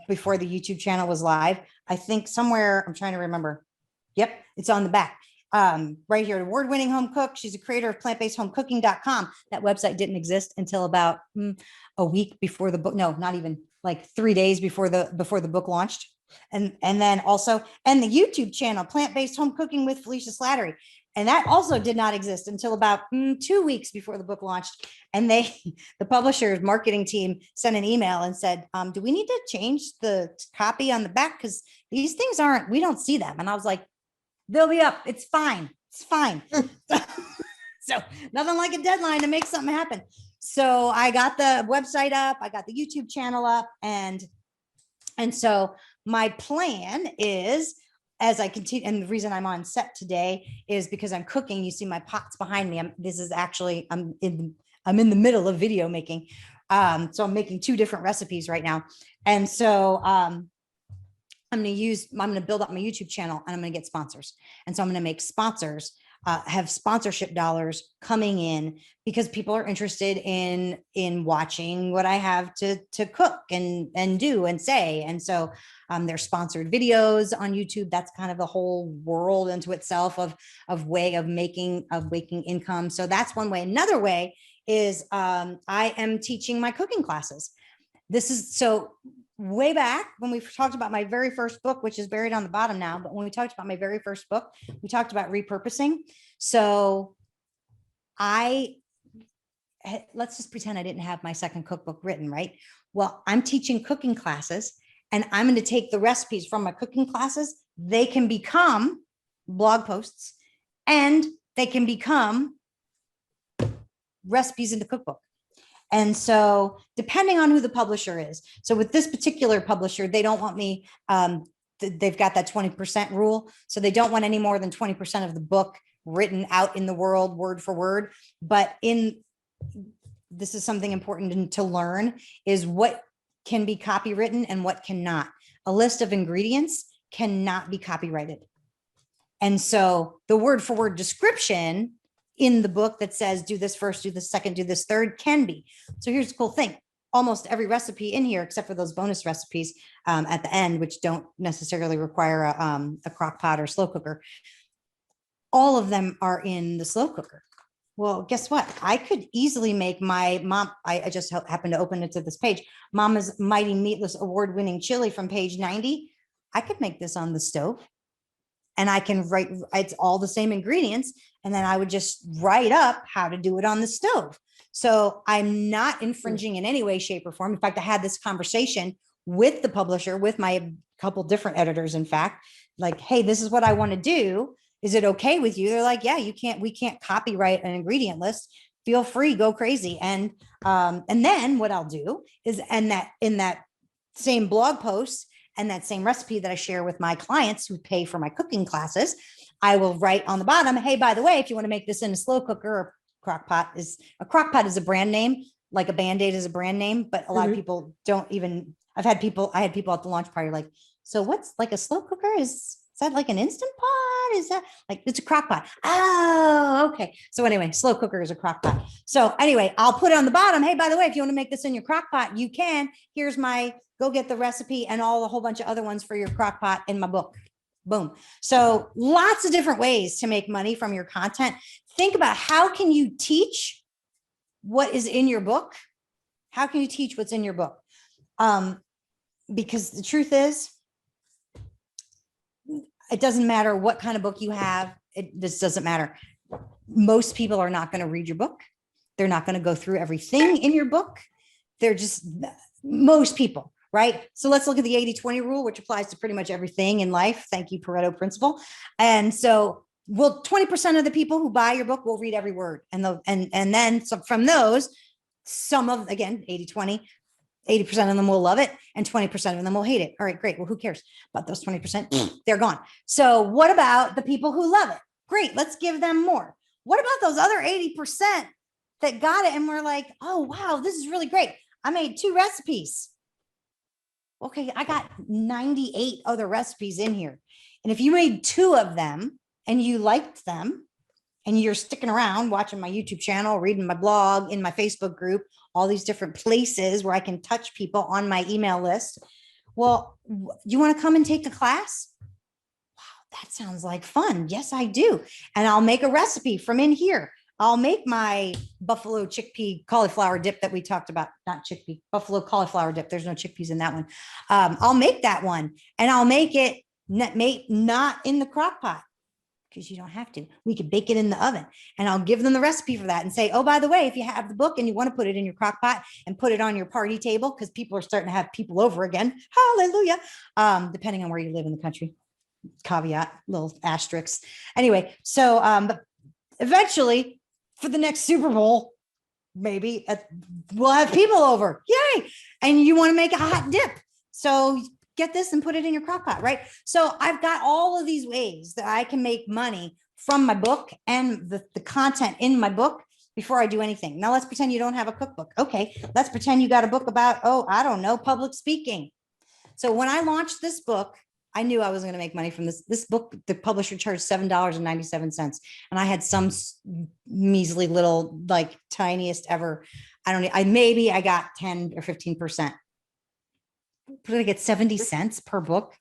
Speaker 2: before the YouTube channel was live, I think somewhere, I'm trying to remember. Yep, it's on the back. Right here, award-winning home cook. She's a creator of plantbasedhomecooking.com. That website didn't exist until about a week before the book. No, not even, like 3 days before the book launched. And then also, and the YouTube channel, Plant-Based Home Cooking with Felicia Slattery. And that also did not exist until about 2 weeks before the book launched. And the publisher's marketing team sent an email and said, do we need to change the copy on the back? Because these things we don't see them. And I was like, they'll be up. It's fine. It's fine. So nothing like a deadline to make something happen. So I got the website up, I got the YouTube channel up, and so my plan is, as I continue, and the reason I'm on set today is because I'm cooking. You see my pots behind me. I'm in the middle of video making. So I'm making 2 different recipes right now. And so I'm going to build up my YouTube channel, and I'm going to get sponsors. And so I'm going to make sponsors, have sponsorship dollars coming in, because people are interested in watching what I have to cook and do and say. And so there's sponsored videos on YouTube. That's kind of the whole world into itself of way of making income. So that's one way. Another way is I am teaching my cooking classes. This is so way back when we talked about my very first book, which is buried on the bottom now. But when we talked about my very first book, we talked about repurposing. So let's just pretend I didn't have my second cookbook written, right? Well, I'm teaching cooking classes, and I'm going to take the recipes from my cooking classes. They can become blog posts, and they can become recipes in the cookbook. And so depending on who the publisher is. So with this particular publisher, they don't want me, they've got that 20% rule. So they don't want any more than 20% of the book written out in the world, word for word. But this is something important to learn, is what can be copywritten and what cannot. A list of ingredients cannot be copyrighted. And so the word for word description in the book that says, do this first, do this second, do this third, can be. So here's the cool thing. Almost every recipe in here, except for those bonus recipes at the end, which don't necessarily require a crock pot or slow cooker, all of them are in the slow cooker. Well, guess what? I could easily make my mom, I just happened to open it to this page, Mama's Mighty Meatless Award-winning chili from page 90. I could make this on the stove. And I can write, it's all the same ingredients. And then I would just write up how to do it on the stove. So I'm not infringing in any way, shape, or form. In fact, I had this conversation with the publisher, with my couple different editors, in fact, like, hey, this is what I want to do. Is it okay with you? They're like, yeah, we can't copyright an ingredient list. Feel free, go crazy. And then what I'll do is, in that same blog post, and that same recipe that I share with my clients who pay for my cooking classes, I will write on the bottom, hey, by the way, if you want to make this in a slow cooker, or crock pot is a brand name, like a Band-Aid is a brand name, but a lot of people don't even, I had people at the launch party like, so what's like a slow cooker? Is that like an Instant Pot? Is that like, it's a crock pot? Oh, okay. So anyway, slow cooker is a crock pot. So anyway, I'll put it on the bottom. Hey, by the way, if you want to make this in your crock pot, you can. Here's my, go get the recipe and a whole bunch of other ones for your crock pot in my book. Boom. So lots of different ways to make money from your content. Think about, how can you teach what is in your book? How can you teach what's in your book? Because the truth is, it doesn't matter what kind of book you have. This doesn't matter. Most people are not going to read your book. They're not going to go through everything in your book. They're just, most people, right? So let's look at the 80-20 rule, which applies to pretty much everything in life. Thank you, Pareto principle. And so, 20% of the people who buy your book will read every word. And then from those, some of, again, 80-20, 80% of them will love it and 20% of them will hate it. All right, great. Well, who cares about those 20%? They're gone. So what about the people who love it? Great. Let's give them more. What about those other 80% that got it and were like, oh, wow, this is really great. I made 2 recipes. Okay, I got 98 other recipes in here. And if you made 2 of them and you liked them and you're sticking around watching my YouTube channel, reading my blog, in my Facebook group, all these different places where I can touch people on my email list. Well, you want to come and take a class? Wow, that sounds like fun. Yes, I do. And I'll make a recipe from in here. I'll make my buffalo chickpea cauliflower dip that we talked about, not chickpea, buffalo cauliflower dip. There's no chickpeas in that one. I'll make that one, and I'll make it not in the crock pot. because you don't have to. We could bake it in the oven, and I'll give them the recipe for that and say, oh, by the way, if you have the book and you want to put it in your crock pot and put it on your party table, because people are starting to have people over again. Hallelujah. Depending on where you live in the country. Caveat, little asterisks. Anyway, so but eventually for the next Super Bowl, maybe we'll have people over. Yay. And you want to make a hot dip. So get this and put it in your crock pot, right? So I've got all of these ways that I can make money from my book and the content in my book before I do anything. Now let's pretend you don't have a cookbook. Okay, let's pretend you got a book about, oh, I don't know, public speaking. So when I launched this book, I knew I was going to make money from this book. The publisher charged $7.97. And I had some measly little, like tiniest ever. I don't know. I got 10 or 15%. Did I get 70 cents per book?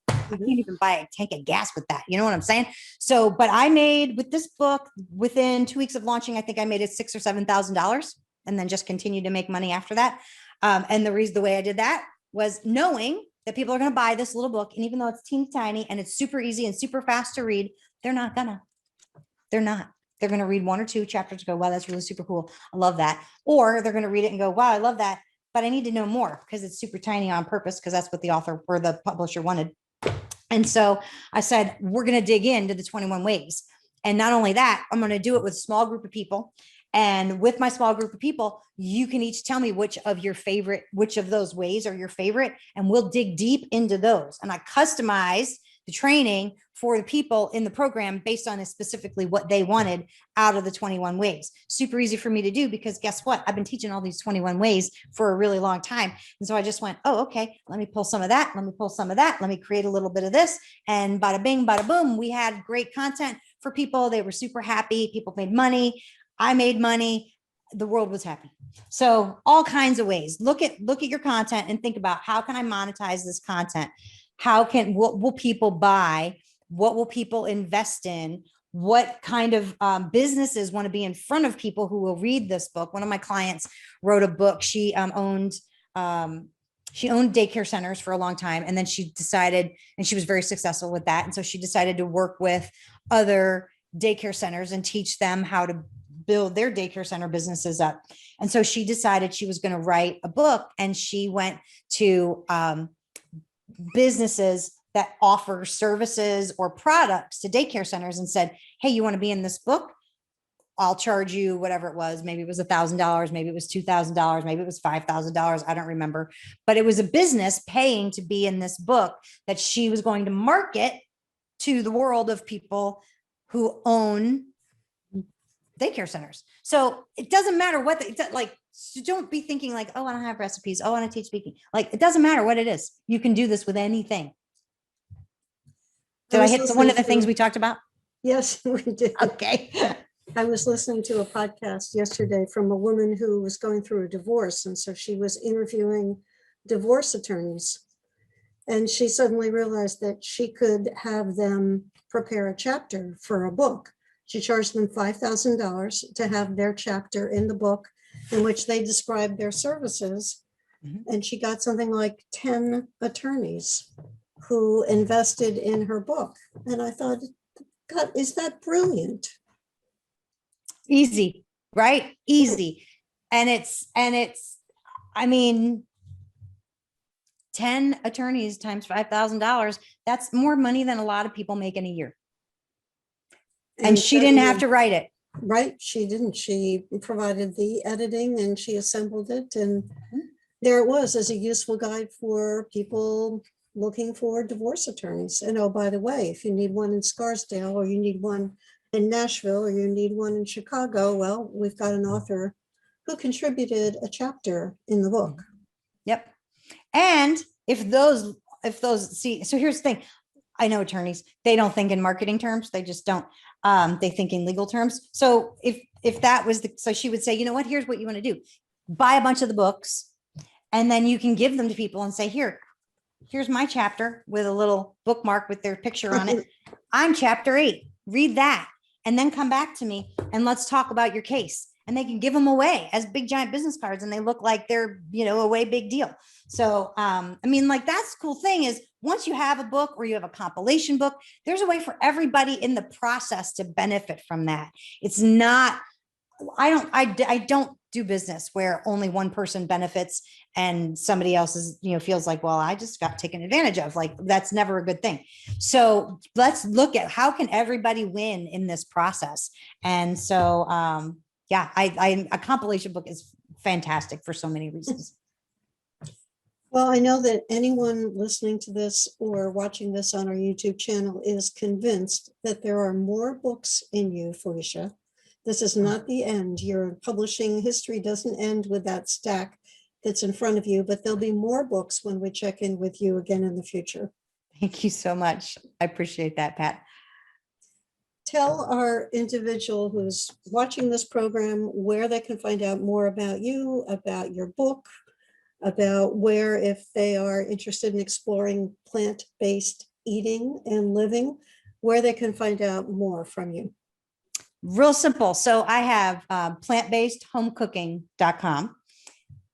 Speaker 2: I can't even buy a tank of gas with that. You know what I'm saying? So, but I made with this book within 2 weeks of launching, I think I made it $6,000 or $7,000 and then just continued to make money after that. And the way I did that was knowing that people are going to buy this little book. And even though it's teeny tiny and it's super easy and super fast to read, they're not. They're going to read 1 or 2 chapters and go, wow, that's really super cool. I love that. Or they're going to read it and go, wow, I love that, but I need to know more because it's super tiny on purpose, because that's what the author or the publisher wanted. And so I said, we're going to dig into the 21 ways. And not only that, I'm going to do it with a small group of people. And with my small group of people, you can each tell me which of those ways are your favorite, and we'll dig deep into those. And I customized the training for the people in the program based on specifically what they wanted out of the 21 ways. Super easy for me to do, because guess what? I've been teaching all these 21 ways for a really long time. And so I just went, oh, okay, let me pull some of that. Let me pull some of that. Let me create a little bit of this. And bada bing, bada boom, we had great content for people. They were super happy. People made money. I made money. The world was happy. So all kinds of ways. Look at your content and think about, how can I monetize this content? What will people buy? What will people invest in? What kind of businesses want to be in front of people who will read this book? One of my clients wrote a book. She owned daycare centers for a long time. And then she decided, and she was very successful with that. And so she decided to work with other daycare centers and teach them how to build their daycare center businesses up. And so she decided she was going to write a book, and she went to businesses that offer services or products to daycare centers and said, hey, you want to be in this book? I'll charge you whatever it was. Maybe it was $1,000, maybe it was $2,000, maybe it was $5,000. I don't remember, but it was a business paying to be in this book that she was going to market to the world of people who own daycare centers. So it doesn't matter what so don't be thinking like, oh, I don't have recipes. Oh, I want to teach speaking. Like, it doesn't matter what it is. You can do this with anything. Did I hit one of the things we talked about?
Speaker 1: Yes, we did.
Speaker 2: Okay.
Speaker 1: I was listening to a podcast yesterday from a woman who was going through a divorce. And so she was interviewing divorce attorneys. And she suddenly realized that she could have them prepare a chapter for a book. She charged them $5,000 to have their chapter in the book in which they described their services. Mm-hmm. And she got something like 10 attorneys who invested in her book. And I thought, God, is that brilliant?
Speaker 2: Easy, right? Easy. And it's, I mean, 10 attorneys times $5,000, that's more money than a lot of people make in a year. And she didn't have to write it.
Speaker 1: Right. She didn't. She provided the editing and she assembled it. And there it was as a useful guide for people looking for divorce attorneys. And oh, by the way, if you need one in Scarsdale, or you need one in Nashville, or you need one in Chicago, well, we've got an author who contributed a chapter in the book.
Speaker 2: Yep. And if those, see, so here's the thing. I know attorneys, they don't think in marketing terms. They just don't. They think in legal terms. So if that was so she would say, you know what, here's what you want to do. Buy a bunch of the books, and then you can give them to people and say, here's my chapter with a little bookmark with their picture on it. I'm chapter 8. Read that. And then come back to me and let's talk about your case. And they can give them away as big, giant business cards. And they look like they're, a way big deal. So, I mean, like, that's the cool thing is once you have a book or you have a compilation book, there's a way for everybody in the process to benefit from that. It's not, I don't do business where only one person benefits and somebody else is, feels like, well, I just got taken advantage of. Like, that's never a good thing. So let's look at how can everybody win in this process. And so, a compilation book is fantastic for so many reasons.
Speaker 1: Well, I know that anyone listening to this or watching this on our YouTube channel is convinced that there are more books in you, Felicia. This is not the end. Your publishing history doesn't end with that stack that's in front of you, but there'll be more books when we check in with you again in the future.
Speaker 2: Thank you so much. I appreciate that, Pat.
Speaker 1: Tell our individual who's watching this program where they can find out more about you, about your book, about where, if they are interested in exploring plant-based eating and living, where they can find out more from you.
Speaker 2: Real simple. So I have plantbasedhomecooking.com.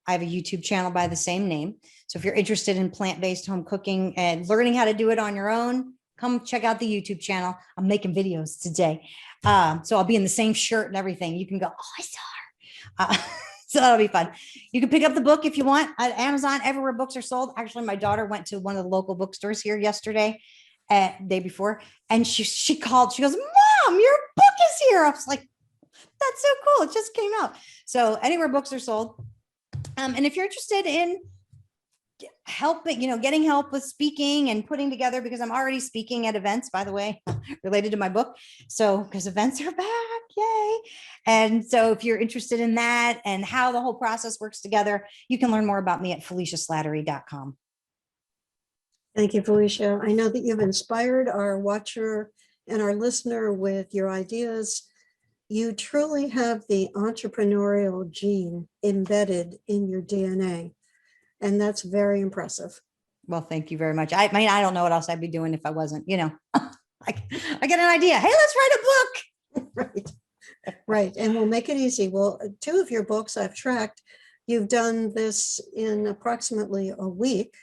Speaker 2: I have a YouTube channel by the same name. So if you're interested in plant-based home cooking and learning how to do it on your own, come check out the YouTube channel. I'm making videos today. So I'll be in the same shirt and everything. You can go, oh, I saw her. So that'll be fun. You can pick up the book if you want at Amazon, everywhere books are sold. Actually, my daughter went to one of the local bookstores here yesterday, day before, and she called. She goes, Mom, your book is here. I was like, that's so cool. It just came out. So anywhere books are sold. And if you're interested in helping, getting help with speaking and putting together, because I'm already speaking at events, by the way, related to my book. So, because events are back, yay. And so if you're interested in that and how the whole process works together, you can learn more about me at FeliciaSlattery.com.
Speaker 1: Thank you, Felicia. I know that you've inspired our watcher and our listener with your ideas. You truly have the entrepreneurial gene embedded in your DNA. And that's very impressive.
Speaker 2: Well, thank you very much. I mean, I don't know what else I'd be doing if I wasn't, I get an idea. Hey, let's write a book.
Speaker 1: Right. Right. And we'll make it easy. Well, 2 of your books I've tracked. You've done this in approximately a week.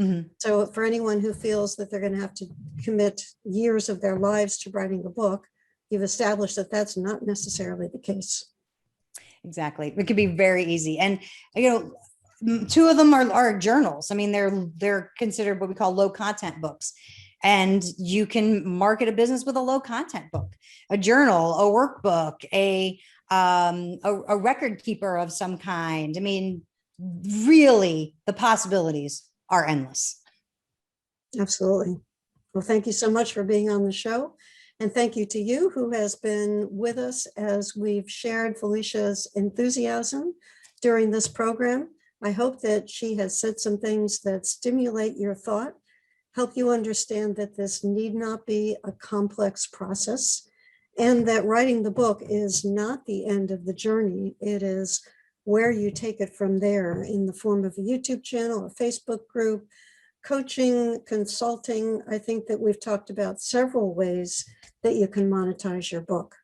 Speaker 1: Mm-hmm. So for anyone who feels that they're going to have to commit years of their lives to writing a book, you've established that that's not necessarily the case.
Speaker 2: Exactly. It could be very easy. And, 2 of them are journals. I mean, they're considered what we call low content books. And you can market a business with a low content book, a journal, a workbook, a record keeper of some kind. I mean, really, the possibilities are endless.
Speaker 1: Absolutely. Well, thank you so much for being on the show. And thank you to you who has been with us as we've shared Felicia's enthusiasm during this program. I hope that she has said some things that stimulate your thought, help you understand that this need not be a complex process, and that writing the book is not the end of the journey. It is where you take it from there in the form of a YouTube channel, a Facebook group, coaching, consulting. I think that we've talked about several ways that you can monetize your book.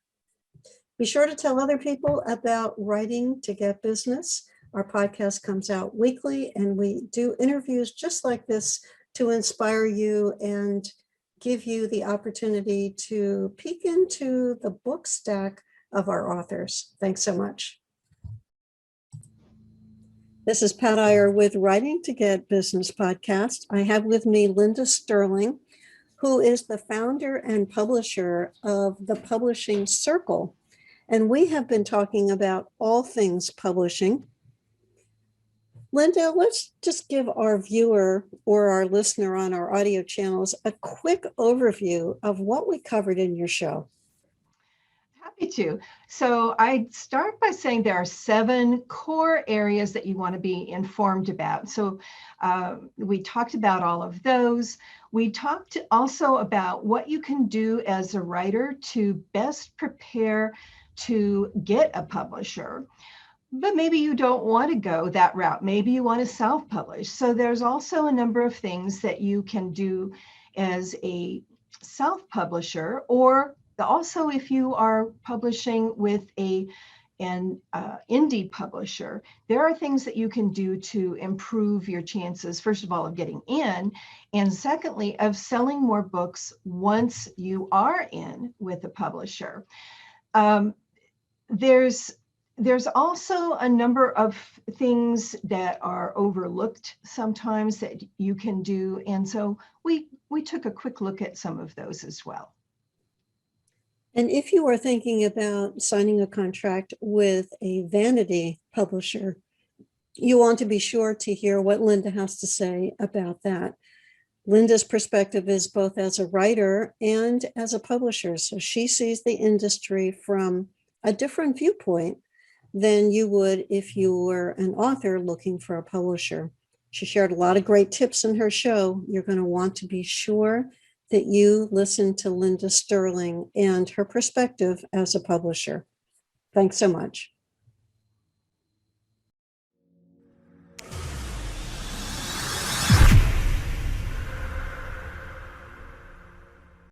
Speaker 1: Be sure to tell other people about Writing to Get Business. Our podcast comes out weekly, and we do interviews just like this to inspire you and give you the opportunity to peek into the book stack of our authors. Thanks so much. This is Pat Iyer with Writing to Get Business podcast. I have with me Linda Sterling, who is the founder and publisher of The Publishing Circle. And we have been talking about all things publishing. Linda, let's just give our viewer or our listener on our audio channels a quick overview of what we covered in your show.
Speaker 3: Happy to. So I start by saying there are 7 core areas that you want to be informed about. So we talked about all of those. We talked also about what you can do as a writer to best prepare to get a publisher. But maybe you don't want to go that route. Maybe you want to self-publish. So there's also a number of things that you can do as a self-publisher, or also if you are publishing with a an indie publisher, there are things that you can do to improve your chances, first of all, of getting in, and secondly, of selling more books once you are in with a publisher. There's also a number of things that are overlooked sometimes that you can do. And so we took a quick look at some of those as well.
Speaker 1: And if you are thinking about signing a contract with a vanity publisher, you want to be sure to hear what Linda has to say about that. Linda's perspective is both as a writer and as a publisher. So she sees the industry from a different viewpoint than you would if you were an author looking for a publisher. She shared a lot of great tips in her show. You're going to want to be sure that you listen to Linda Sterling and her perspective as a publisher. Thanks so much.